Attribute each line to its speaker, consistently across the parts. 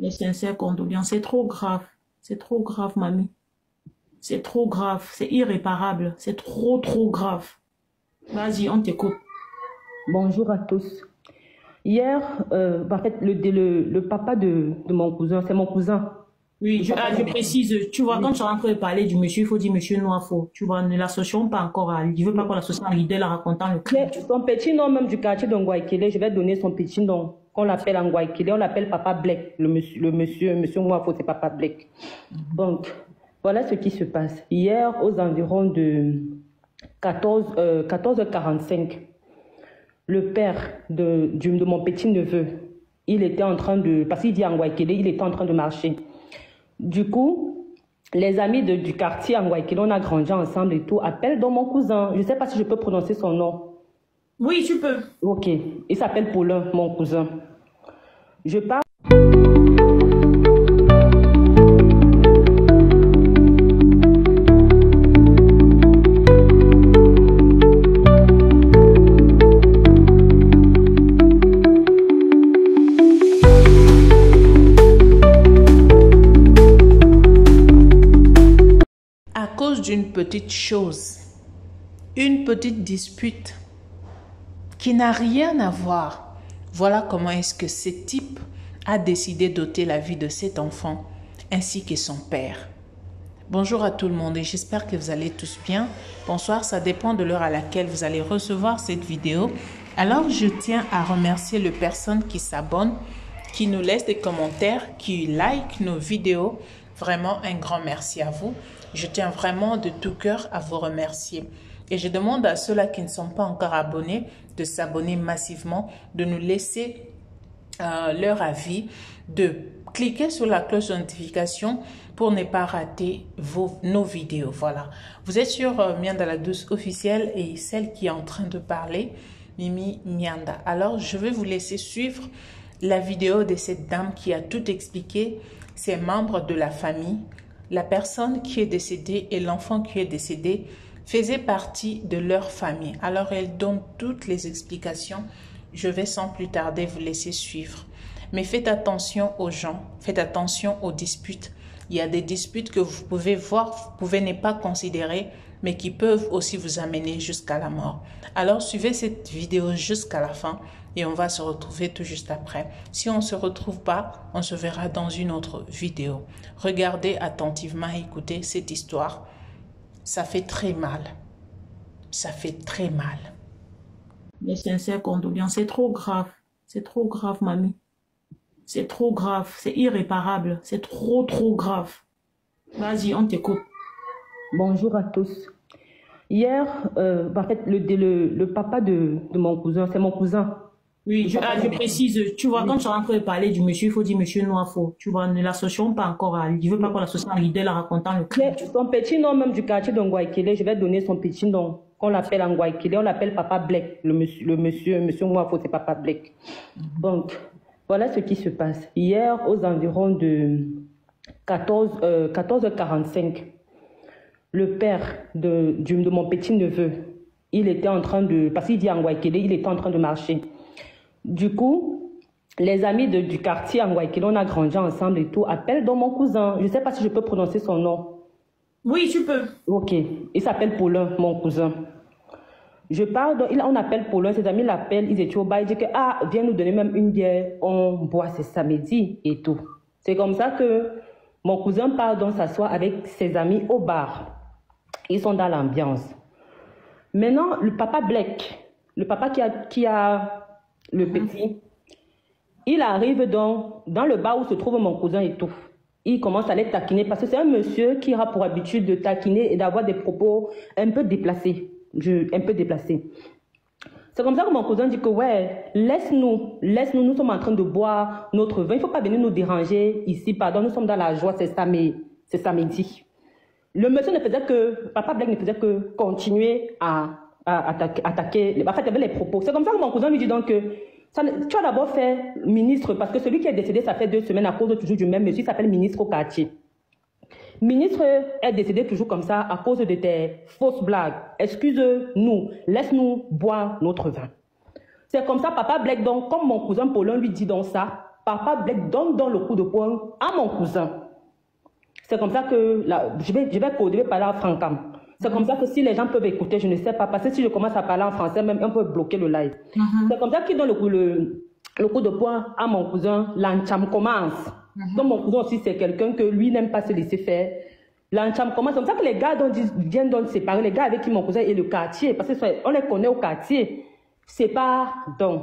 Speaker 1: Mes sincères condoléances, c'est trop grave. C'est trop grave, mamie. C'est trop grave, c'est irréparable. C'est trop, trop grave. Vas-y, on t'écoute.
Speaker 2: Bonjour à tous. Hier, en fait, le papa de mon cousin, c'est mon cousin.
Speaker 1: Oui, je précise, tu vois, quand tu es en train de parler du monsieur, il faut dire monsieur Noirfo. Tu vois, ne l'associons pas encore à lui. Je veux pas qu'on l'associe à l'idée en racontant le crime.
Speaker 2: Son petit nom même du quartier de Ngouaikele, je vais donner son petit nom qu'on l'appelle en Ngouaikele, on l'appelle Papa Black. Monsieur Noirfo, c'est Papa Black. Donc, voilà ce qui se passe. Hier, aux environs de 14h45, le père de mon petit-neveu, il était en train de... Parce qu'il dit en Ngouaikele, il était en train de marcher. Du coup, les amis du quartier en Ngouaikele, on a grandi ensemble et tout, appellent donc mon cousin. Je ne sais pas si je peux prononcer son nom.
Speaker 1: Oui, tu peux.
Speaker 2: Ok. Il s'appelle Paulin, mon cousin. Je parle...
Speaker 3: À cause d'une petite chose, une petite dispute qui n'a rien à voir. Voilà comment est-ce que ce type a décidé d'ôter la vie de cet enfant ainsi que son père. Bonjour à tout le monde et j'espère que vous allez tous bien. Bonsoir, ça dépend de l'heure à laquelle vous allez recevoir cette vidéo. Alors, je tiens à remercier les personnes qui s'abonnent, qui nous laissent des commentaires, qui like nos vidéos. Vraiment, un grand merci à vous. Je tiens vraiment de tout cœur à vous remercier. Et je demande à ceux-là qui ne sont pas encore abonnés de s'abonner massivement, de nous laisser leur avis, de cliquer sur la cloche de notification pour ne pas rater nos vidéos. Voilà. Vous êtes sur Mianda la Douce officielle et celle qui est en train de parler, Mimi Mianda. Alors, je vais vous laisser suivre la vidéo de cette dame qui a tout expliqué, ses membres de la famille, la personne qui est décédée et l'enfant qui est décédé faisaient partie de leur famille. Alors, elle donne toutes les explications. Je vais sans plus tarder vous laisser suivre. Mais faites attention aux gens, faites attention aux disputes. Il y a des disputes que vous pouvez voir, vous pouvez ne pas considérer, mais qui peuvent aussi vous amener jusqu'à la mort. Alors, suivez cette vidéo jusqu'à la fin et on va se retrouver tout juste après. Si on ne se retrouve pas, on se verra dans une autre vidéo. Regardez attentivement et écoutez cette histoire. Ça fait très mal. Ça fait très mal.
Speaker 1: Mes sincères condoléances, c'est trop grave. C'est trop grave, mamie. C'est trop grave, c'est irréparable. C'est trop, trop grave. Vas-y, on t'écoute.
Speaker 2: Bonjour à tous. Hier, en fait, le papa de mon cousin, c'est mon cousin.
Speaker 1: Oui, je précise, tu vois, quand tu es en train de parler du monsieur, il faut dire monsieur Noirfo. Tu vois, ne l'associons pas encore à lui. Je veux pas qu'on l'associe à l'idée en racontant le crime.
Speaker 2: Son petit nom même du quartier de Ngouaikele, je vais donner son petit nom qu'on l'appelle en Ngouaikele, on l'appelle Papa Black. Monsieur Noirfo, c'est Papa Black. Donc, voilà ce qui se passe. Hier, aux environs de 14h45, le père de mon petit-neveu, il était en train de... Parce qu'il dit en Ngouaikele, il était en train de marcher. Du coup, les amis du quartier en Ngouaikele, on a grandi ensemble et tout, appellent donc mon cousin. Je ne sais pas si je peux prononcer son nom.
Speaker 1: Oui, tu peux.
Speaker 2: Ok. Il s'appelle Paulin, mon cousin. Je parle, on appelle Paulin, ses amis l'appellent, ils étaient au bar, ils disent que, ah, viens nous donner même une bière, on boit, c'est samedi et tout. C'est comme ça que mon cousin part donc s'asseoir avec ses amis au bar. Ils sont dans l'ambiance. Maintenant, le papa Black, le papa qui a le petit, il arrive donc dans le bar où se trouve mon cousin et tout. Il commence à les taquiner parce que c'est un monsieur qui a pour habitude de taquiner et d'avoir des propos un peu déplacés. C'est comme ça que mon cousin dit que ouais, laisse-nous, nous sommes en train de boire notre vin. Il ne faut pas venir nous déranger ici, pardon, nous sommes dans la joie, c'est samedi. Le monsieur ne faisait que, Papa Black ne faisait que continuer à attaquer, en fait, il y avait les propos. C'est comme ça que mon cousin lui dit donc que tu as d'abord fait ministre, parce que celui qui est décédé, ça fait 2 semaines à cause toujours du même monsieur, il s'appelle ministre au quartier. Ministre est décédé toujours comme ça à cause de tes fausses blagues. Excuse-nous, laisse-nous boire notre vin. C'est comme ça, Papa Black, donc, comme mon cousin Paulin lui dit donc ça, Papa Black donne dans le coup de poing à mon cousin. C'est comme ça que, je vais parler en francam. C'est comme ça que si les gens peuvent écouter, je ne sais pas, parce que si je commence à parler en français, même on peut bloquer le live. C'est comme ça qu'il donne le coup de poing à mon cousin, l'encham commence. Donc mon cousin aussi, c'est quelqu'un que lui n'aime pas se laisser faire. L'encham commence. C'est comme ça que les gars viennent donc séparer, les gars avec qui mon cousin est le quartier, parce qu'on les connaît au quartier. C'est pas donc.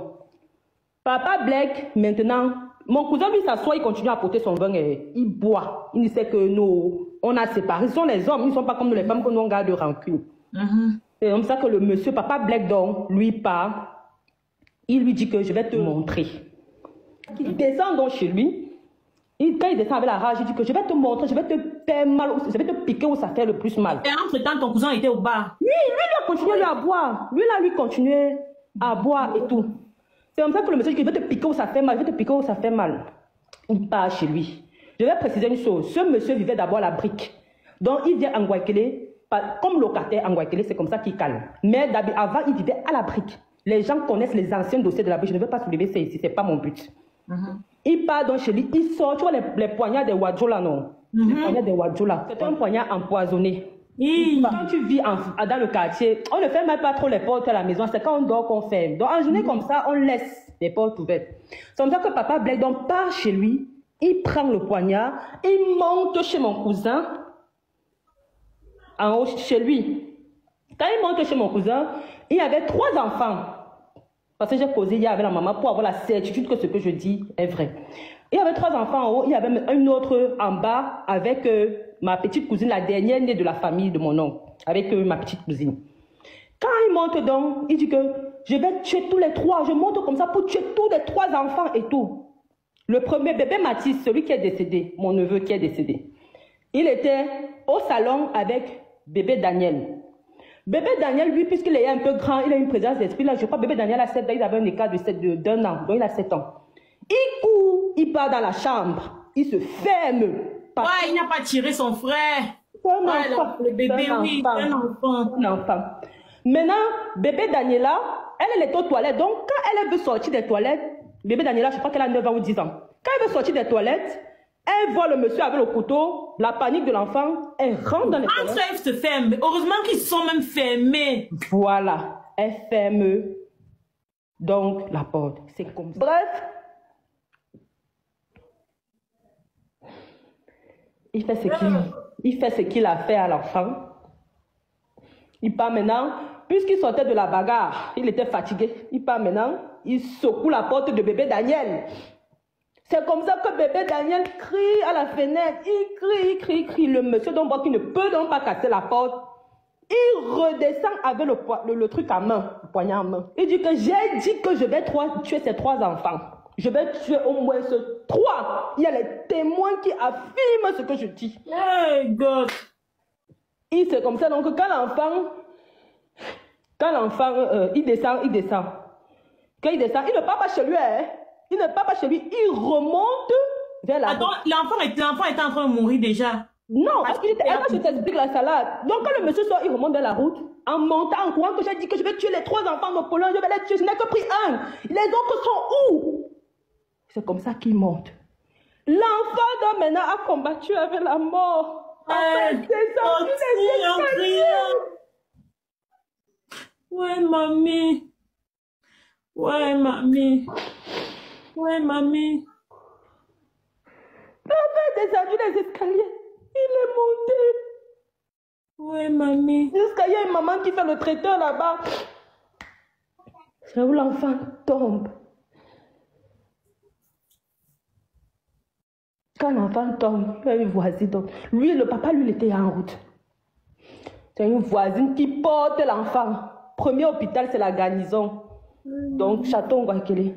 Speaker 2: Papa Black, maintenant, mon cousin lui s'assoit, il continue à porter son vin et il boit. Il sait que nous, on a séparé. Ce sont les hommes, ils ne sont pas comme nous les femmes que nous on garde de rancune. C'est comme ça que le monsieur, Papa Black, donc, lui part. Il lui dit que je vais te montrer. Il descend donc chez lui. Quand il descend avec la rage, il dit que je vais te montrer, je vais te faire mal, je vais te piquer où ça fait le plus mal.
Speaker 1: Et entre-temps, ton cousin était au bar.
Speaker 2: Oui, lui a continué à boire. Lui continué à boire et tout. C'est comme ça que le monsieur dit que je vais te piquer où ça fait mal, je vais te piquer où ça fait mal. Il part chez lui. Je vais préciser une chose. Ce monsieur vivait d'abord à la brique. Donc il vient en Guayaquil, comme locataire en Guayaquil, c'est comme ça qu'il calme. Mais avant, il vivait à la brique. Les gens connaissent les anciens dossiers de la brique. Je ne veux pas soulever ça ici, ce n'est pas mon but. Il part donc chez lui, il sort, tu vois les poignards des Wadjola, non? Les poignards des Wadjola. C'est un poignard empoisonné. Quand tu vis dans le quartier, on ne ferme même pas trop les portes à la maison, c'est quand on dort qu'on ferme. Donc en journée comme ça, on laisse les portes ouvertes. C'est comme ça que Papa Black donc part chez lui, il prend le poignard, il monte chez mon cousin, en haut chez lui. Quand il monte chez mon cousin, il y avait 3 enfants. Parce que j'ai causé hier avec la maman pour avoir la certitude que ce que je dis est vrai. Il y avait 3 enfants en haut, il y avait une autre en bas avec ma petite cousine, la dernière née de la famille de mon oncle, avec ma petite cousine. Quand il monte donc, il dit que je vais tuer tous les 3, je monte comme ça pour tuer tous les 3 enfants et tout. Le premier bébé Mathis, celui qui est décédé, mon neveu qui est décédé, il était au salon avec bébé Daniel. Bébé Daniel, lui, puisqu'il est un peu grand, il a une présence d'esprit. Là, je crois que bébé Daniel a 7 ans, il avait un écart d'1 an, donc il a 7 ans. Il court, il part dans la chambre, il se ferme.
Speaker 1: Ouais, il n'a pas tiré son frère.
Speaker 2: Un enfant.
Speaker 1: Le bébé, oui, un enfant.
Speaker 2: Un enfant. Maintenant, bébé Daniela, elle est aux toilettes. Donc, quand elle veut sortir des toilettes, bébé Daniela, je crois qu'elle a 9 ans ou 10 ans. Quand elle veut sortir des toilettes, elle voit le monsieur avec le couteau, la panique de l'enfant, elle rentre dans les toilettes.
Speaker 1: Entre elles se ferment. Heureusement qu'ils sont même fermés.
Speaker 2: Voilà, elle ferme donc la porte. C'est comme ça. Bref, il fait ce qu'il a fait à l'enfant. Il part maintenant, puisqu'il sortait de la bagarre, il était fatigué. Il part maintenant, il secoue la porte de bébé Daniel. C'est comme ça que bébé Daniel crie à la fenêtre. Il crie. Le monsieur donc voit qu'il ne peut donc pas casser la porte. Il redescend avec le truc à main, le poignard à main. Il dit que j'ai dit que je vais tuer ces 3 enfants. Je vais tuer au moins 3. Il y a les témoins qui affirment ce que je dis.
Speaker 1: Hey God.
Speaker 2: C'est comme ça donc quand l'enfant, il descend. Quand il descend, il ne part pas chez lui, hein. Il ne part pas chez lui, il remonte vers la...
Speaker 1: Attends, l'enfant était en train de mourir déjà.
Speaker 2: Non, parce qu'il était... Attends, je t'explique la salade. Donc quand le monsieur sort, il remonte vers la route, en montant, en courant, que j'ai dit que je vais tuer les 3 enfants de Pologne, je vais les tuer, je n'ai que pris un. Les autres sont où? C'est comme ça qu'il monte. L'enfant donc maintenant a combattu avec la mort.
Speaker 1: Ouais, mamie. Ouais, mamie.
Speaker 2: L'enfant est descendu les escaliers. Il est monté.
Speaker 1: Ouais, mamie.
Speaker 2: Jusqu'à il y a une maman qui fait le traiteur là-bas. C'est où l'enfant tombe. Quand l'enfant tombe, il y a une voisine. Donc, lui, le papa, lui, il était en route. C'est une voisine qui porte l'enfant. Premier hôpital, c'est la garnison. Donc, Château Guayaquil.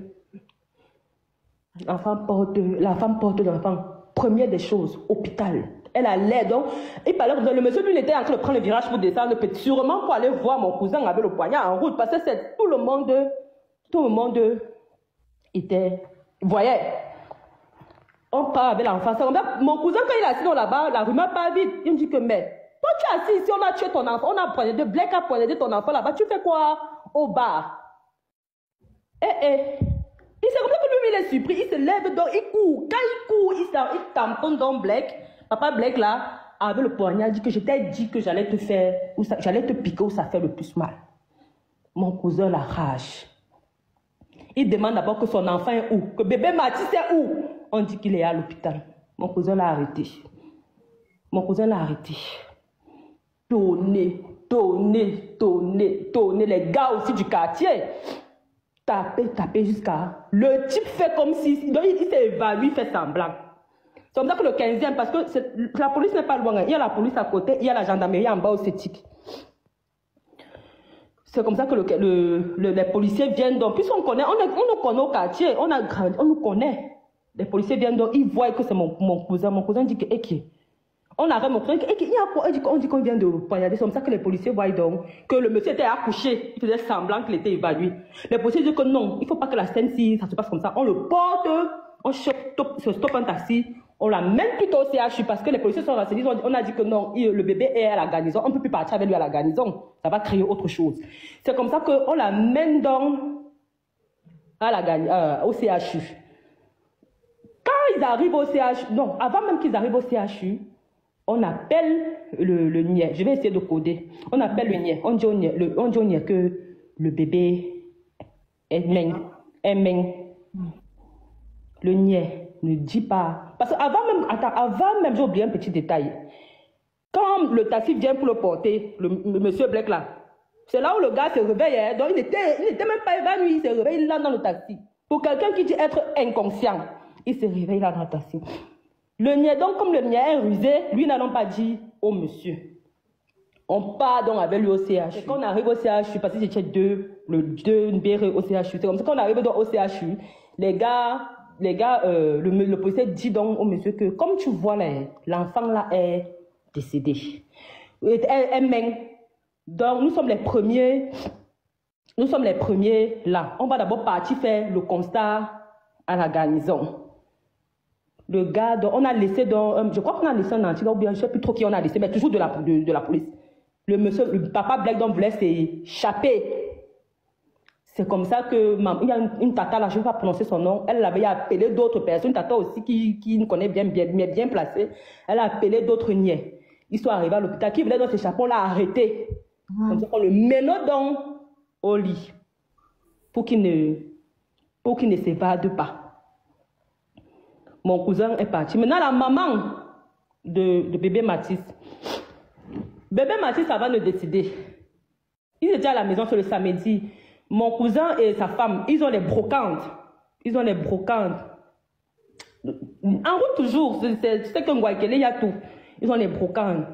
Speaker 2: La femme porte l'enfant. Première des choses, hôpital. Elle a l'air, donc, il parlait, le monsieur, lui, il était en train de prendre le virage pour descendre, sûrement pour aller voir mon cousin avec le poignard en route, parce que c'est tout le monde était, voyait. On part avec l'enfant. Mon cousin, quand il est assis là-bas, la rumeur part vite. Il me dit que, mais, toi, tu es assis ici, on a tué ton enfant, on a poignardé, Black a poignardé ton enfant là-bas, tu fais quoi au bar? Et c'est comme ça que lui il est surpris, il se lève, donc il court. Quand il court, il tamponne dans Black. Papa Black, là, avec le poignard, dit que je t'ai dit que j'allais te faire, j'allais te piquer où ça fait le plus mal. Mon cousin l'arrache. Il demande d'abord que son enfant est où, que bébé Mathis est où. On dit qu'il est à l'hôpital. Mon cousin l'a arrêté. Mon cousin l'a arrêté. Tonner, les gars aussi du quartier. Taper jusqu'à... Le type fait comme si... Il s'est évanoui, il fait semblant. C'est comme ça que le 15e, parce que la police n'est pas loin. Il y a la police à côté, il y a la gendarmerie en bas au CETIC. C'est comme ça que les policiers viennent donc. Puisqu'on connaît, on nous connaît au quartier, on nous connaît. Les policiers viennent donc, ils voient que c'est mon cousin. Mon cousin dit que, on arrête mon cousin, il y a quoi? On dit qu'on vient de poignarder. C'est comme ça que les policiers voient donc que le monsieur était accouché. Il faisait semblant qu'il était évanoui. Les policiers disent que non, il ne faut pas que la scène, si ça se passe comme ça, on le porte, on stoppe un taxi, on l'amène plutôt au CHU parce que les policiers sont renseignés. On a dit que non, le bébé est à la garnison, on ne peut plus partir avec lui à la garnison. Ça va créer autre chose. C'est comme ça qu'on l'amène donc au CHU. Quand ils arrivent au CHU, non, avant même qu'ils arrivent au CHU, on appelle le niais. Je vais essayer de coder. On appelle le niais. On dit au niais que le bébé est meng. Le niais ne dit pas. Parce qu'avant même, j'ai oublié un petit détail. Quand le taxi vient pour le porter, le monsieur Black là, c'est là où le gars se réveille. Hein, donc il n'était même pas évanoui, il se réveille là dans le taxi. Pour quelqu'un qui dit être inconscient, il se réveille là dans le taxi. Le niais, donc comme le niais est rusé, lui n'allons pas dit au monsieur. On part donc avec lui au CHU. Et quand on arrive au CHU, parce que j'étais deux BR au CHU, c'est comme ça qu'on arrive donc au CHU, le policier dit donc au monsieur que comme tu vois l'enfant là est décédé. Donc nous sommes les premiers là. On va d'abord partir faire le constat à la garnison. Le gars, on a laissé je crois qu'on a laissé un anti, ou bien je ne sais plus trop qui on a laissé, mais toujours de la police. Le papa Black donc voulait s'échapper. C'est comme ça que il y a une tata là, je ne vais pas prononcer son nom, elle avait appelé d'autres personnes, une tata aussi qui nous connaît bien placée. Elle a appelé d'autres niais. Ils sont arrivés à l'hôpital, qui voulait donc s'échapper, on l'a arrêté. Comme ça qu'on le mène donc au lit pour qu'il ne s'évade pas. Mon cousin est parti. Maintenant, la maman de bébé Mathis. Bébé Mathis, ça va le décider. Ils étaient à la maison sur le samedi. Mon cousin et sa femme, ils ont les brocantes. En route toujours. C'est qu'un Guaykele, il y a tout. Ils ont les brocantes.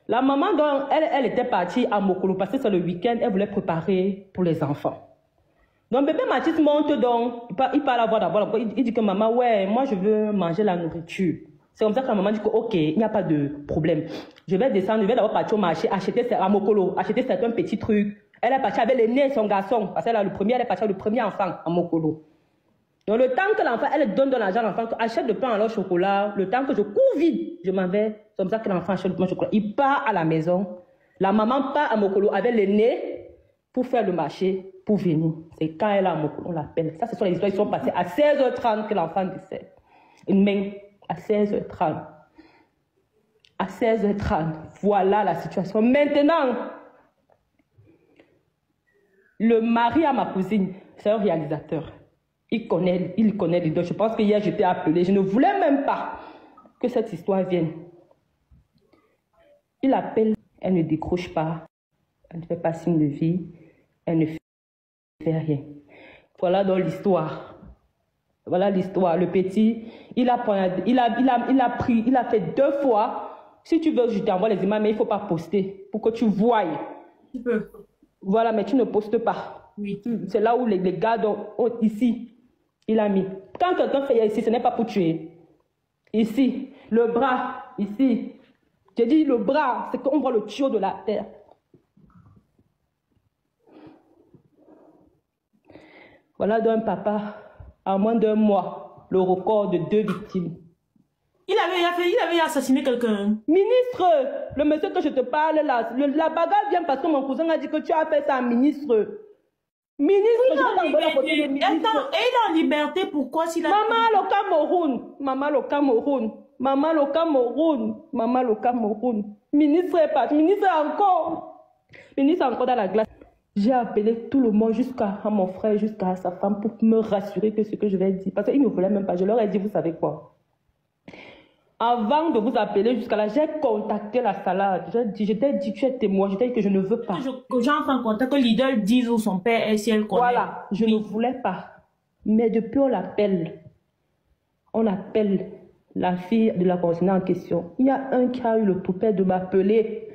Speaker 2: La maman, donc, elle était partie à Mokolo parce que c'est le week-end. Elle voulait préparer pour les enfants. Donc, bébé Mathis monte donc, il parle à voix d'abord, il dit que maman, ouais, moi je veux manger la nourriture. C'est comme ça que la maman dit que, ok, il n'y a pas de problème. Je vais descendre, je vais d'abord partir au marché, acheter à Mokolo, acheter certains petits trucs. Elle est partie avec l'aîné et son garçon, parce qu'elle a elle est partie avec le premier enfant à Mokolo. Donc, le temps que l'enfant, elle donne de l'argent à l'enfant, achète le pain à leur chocolat, le temps que je cours vite, je m'en vais. C'est comme ça que l'enfant achète le pain au chocolat. Il part à la maison. La maman part à Mokolo avec l'aîné pour faire le marché. Pour venir. C'est quand elle a on l'appelle. Ça, ce sont les histoires qui sont passées à 16h30 que l'enfant décède. Une main à 16h30. À 16h30. Voilà la situation. Maintenant, le mari à ma cousine, c'est un réalisateur. Il connaît les deux. Je pense que hier, j'étais appelée. Je ne voulais même pas que cette histoire vienne. Il appelle. Elle ne décroche pas. Elle ne fait pas signe de vie. Elle ne fait rien. Voilà donc l'histoire. Voilà l'histoire. Le petit, il a fait 2 fois. Si tu veux, je t'envoie les images, mais il ne faut pas poster pour que tu voies.
Speaker 1: Tu peux.
Speaker 2: Voilà, mais tu ne postes pas.
Speaker 1: Oui.
Speaker 2: C'est là où les gars, ici, il a mis. Quand quelqu'un fait ici, ce n'est pas pour tuer. Ici, le bras, ici. J'ai dit le bras, c'est qu'on voit le tuyau de la terre. Voilà d'un papa, en moins d'1 mois, le record de 2 victimes.
Speaker 1: Il avait assassiné quelqu'un.
Speaker 2: Ministre, le monsieur que je te parle là, la bagarre vient parce que mon cousin a dit que tu as fait ça, ministre. Ministre,
Speaker 1: Il est en liberté, pourquoi s'il a...
Speaker 2: Maman le Cameroun, maman le Cameroun, maman le Cameroun, maman le Cameroun. Ministre est parti, ministre encore dans la glace. J'ai appelé tout le monde, jusqu'à mon frère, jusqu'à sa femme, pour me rassurer que ce que je vais dire, parce qu'ils ne voulaient même pas. Je leur ai dit, vous savez quoi? Avant de vous appeler jusqu'à là, j'ai contacté la salade. Je t'ai dit, tu es témoin, je t'ai dit que je ne veux pas.
Speaker 1: J'entre en contact, que Lidl dise où son père est, si elle connaît.
Speaker 2: Voilà, je ne voulais pas. Mais depuis, on l'appelle. On appelle la fille de la conseillère en question. Il y a un qui a eu le toupet de m'appeler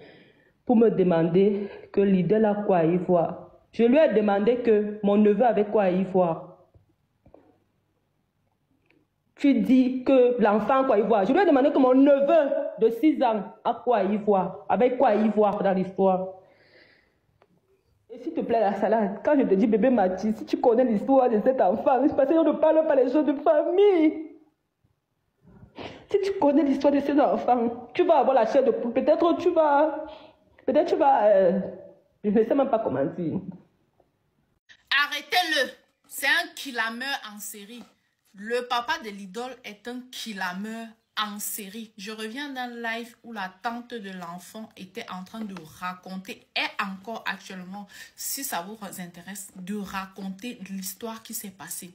Speaker 2: pour me demander que Lidl a quoi à y voir. Je lui ai demandé que mon neveu avait quoi à y voir. Tu dis que l'enfant a quoi à y voir. Je lui ai demandé que mon neveu de 6 ans a quoi à y voir. Avec quoi à y voir dans l'histoire. Et s'il te plaît, la salade, quand je te dis bébé Mathis, si tu connais l'histoire de cet enfant, c'est parce qu'on ne parle pas les choses de famille. Si tu connais l'histoire de cet enfant, tu vas avoir la chair de poule. Peut-être tu vas... je ne sais même pas comment dire.
Speaker 3: Arrêtez-le. C'est un killameur en série. Le papa de l'idole est un killameur en série. Je reviens d'un live où la tante de l'enfant était en train de raconter, et encore actuellement, si ça vous intéresse, de raconter l'histoire qui s'est passée.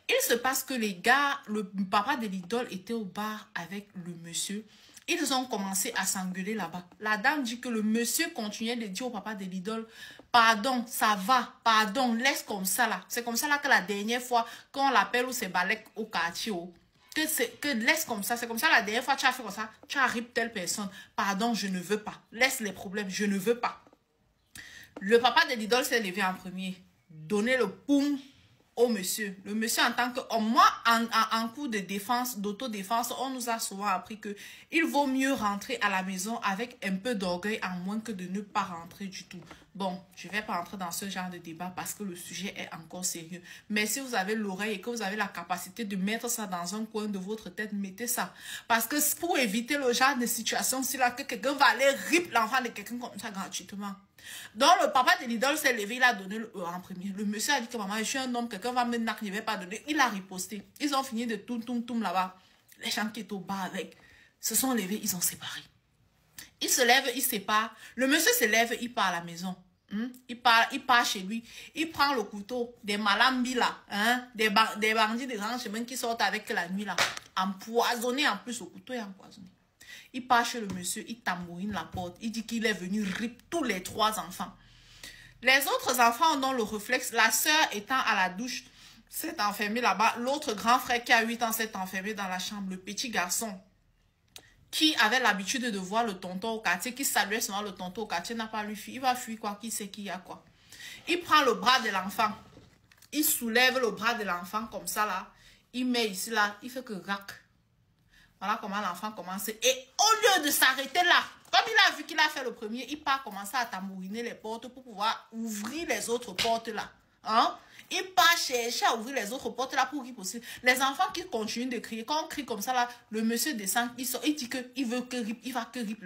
Speaker 3: Il se passe que les gars, le papa de l'idole était au bar avec le monsieur. Ils ont commencé à s'engueuler là-bas. La dame dit que le monsieur continuait de dire au papa de l'idole, pardon, ça va, pardon, laisse comme ça là. C'est comme ça là que la dernière fois, quand on l'appelle ou c'est Balek au quartier, que laisse comme ça. C'est comme ça la dernière fois tu as fait comme ça, tu as rip telle personne. Pardon, je ne veux pas. Laisse les problèmes, je ne veux pas. Le papa de l'idole s'est levé en premier. Donner le poum au monsieur. Le monsieur en tant que... moi, en cours de défense, d'autodéfense, on nous a souvent appris que il vaut mieux rentrer à la maison avec un peu d'orgueil en moins que de ne pas rentrer du tout. Bon, je ne vais pas entrer dans ce genre de débat parce que le sujet est encore sérieux. Mais si vous avez l'oreille et que vous avez la capacité de mettre ça dans un coin de votre tête, mettez ça. Parce que pour éviter le genre de situation, si là que quelqu'un va aller rip l'enfant de quelqu'un comme ça gratuitement. Donc le papa de l'idole s'est levé, il a donné en premier. Le monsieur a dit que maman, je suis un homme, quelqu'un va me narquer, je ne vais pas donner. Il a riposté. Ils ont fini de toum là-bas. Les gens qui étaient au bar avec se sont levés, ils ont séparé. Il se lève, il sépare. Le monsieur se lève, il part à la maison. Il part chez lui. Il prend le couteau, des malambis là, des bandits de grands chemins qui sortent avec la nuit là. Empoisonné en plus, le couteau est empoisonné. Il part chez le monsieur, il tambourine la porte. Il dit qu'il est venu rip tous les 3 enfants. Les autres enfants ont dans le réflexe. La sœur étant à la douche, s'est enfermée là-bas. L'autre grand frère qui a 8 ans s'est enfermé dans la chambre. Le petit garçon qui avait l'habitude de voir le tonton au quartier, qui saluait souvent le tonton au quartier, n'a pas lui fuir. Il va fuir quoi? Qui sait qui y a quoi? Il prend le bras de l'enfant. Il soulève le bras de l'enfant comme ça là. Il met ici là. Il fait que rac. Voilà comment l'enfant commence. Et au lieu de s'arrêter là, comme il a vu qu'il a fait le premier, il part commencer à tamouriner les portes pour pouvoir ouvrir les autres portes là. Il part chercher à ouvrir les autres portes là pour qu'il possible. Les enfants qui continuent de crier, quand on crie comme ça là, le monsieur descend, il sort, il dit qu'il veut que rip, il va que rip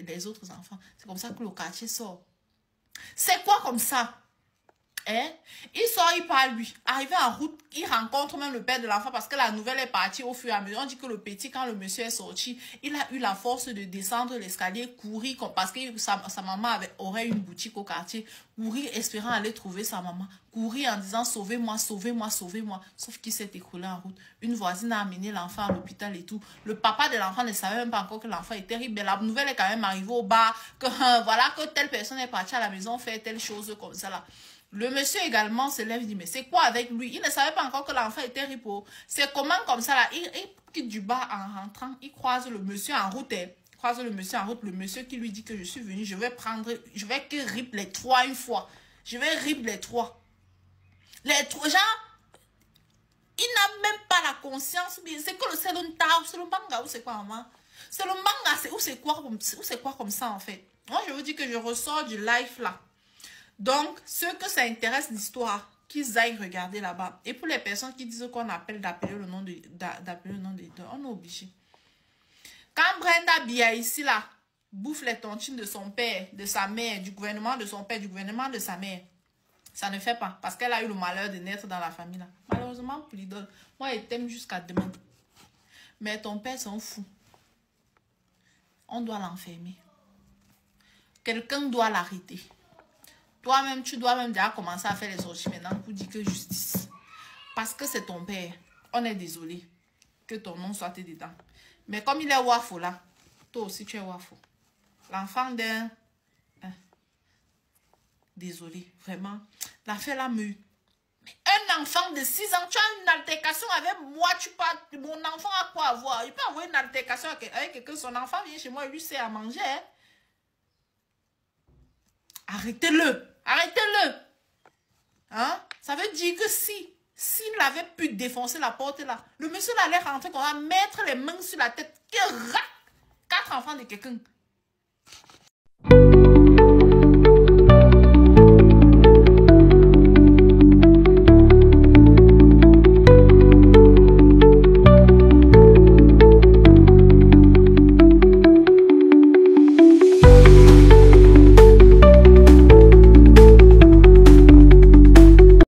Speaker 3: les autres enfants. C'est comme ça que le quartier sort. C'est quoi comme ça? Il sort, il part lui. Arrivé en route, il rencontre même le père de l'enfant parce que la nouvelle est partie au fur et à mesure. On dit que le petit, quand le monsieur est sorti, il a eu la force de descendre l'escalier, courir, parce que sa maman aurait une boutique au quartier, courir espérant aller trouver sa maman, courir en disant sauvez-moi, sauvez-moi, sauvez-moi. Sauf qu'il s'est écroulé en route. Une voisine a amené l'enfant à l'hôpital et tout. Le papa de l'enfant ne savait même pas encore que l'enfant est terrible. Mais la nouvelle est quand même arrivée au bar, que voilà, que telle personne est partie à la maison, fait telle chose comme ça là. Le monsieur également se lève et dit, mais c'est quoi avec lui? Il ne savait pas encore que l'enfant était ripo. C'est comment comme ça là? Il quitte du bar en rentrant, il croise le monsieur en route. Il croise le monsieur en route, le monsieur qui lui dit que je suis venu, je vais que rip les 3 une fois. Je vais rip les 3. Les 3, genre, il n'a même pas la conscience. C'est que c'est le manga ou c'est quoi, maman? C'est le manga, ou c'est quoi comme ça en fait? Moi, je vous dis que je ressors du live là. Donc, ceux que ça intéresse l'histoire, qu'ils aillent regarder là-bas. Et pour les personnes qui disent qu'on appelle d'appeler le nom des deux, on est obligé. Quand Brenda Bia ici là, bouffe les tontines de son père, de sa mère, du gouvernement de son père, du gouvernement de sa mère, Ça ne fait pas. Parce qu'elle a eu le malheur de naître dans la famille. Là. Malheureusement, pour l'idole. Moi, elle t'aime jusqu'à demain. Mais ton père, c'est un fou. On doit l'enfermer. Quelqu'un doit l'arrêter. Toi-même, tu dois même déjà commencer à faire les sorties maintenant pour dire que justice. Parce que c'est ton père. On est désolé que ton nom soit dedans. Mais comme il est wafo là, toi aussi tu es wafo. L'enfant d'un... Désolé, vraiment. L'affaire là me... Un enfant de 6 ans, tu as une altercation avec moi, tu parles... Mon enfant a quoi avoir? Il peut avoir une altercation avec quelqu'un, son enfant vient chez moi, il lui sait à manger. Hein? Arrêtez-le. Arrêtez-le. Hein? Ça veut dire que s'il avait pu défoncer la porte là, le monsieur allait rentrer, qu'on va mettre les mains sur la tête, que 4 enfants de quelqu'un.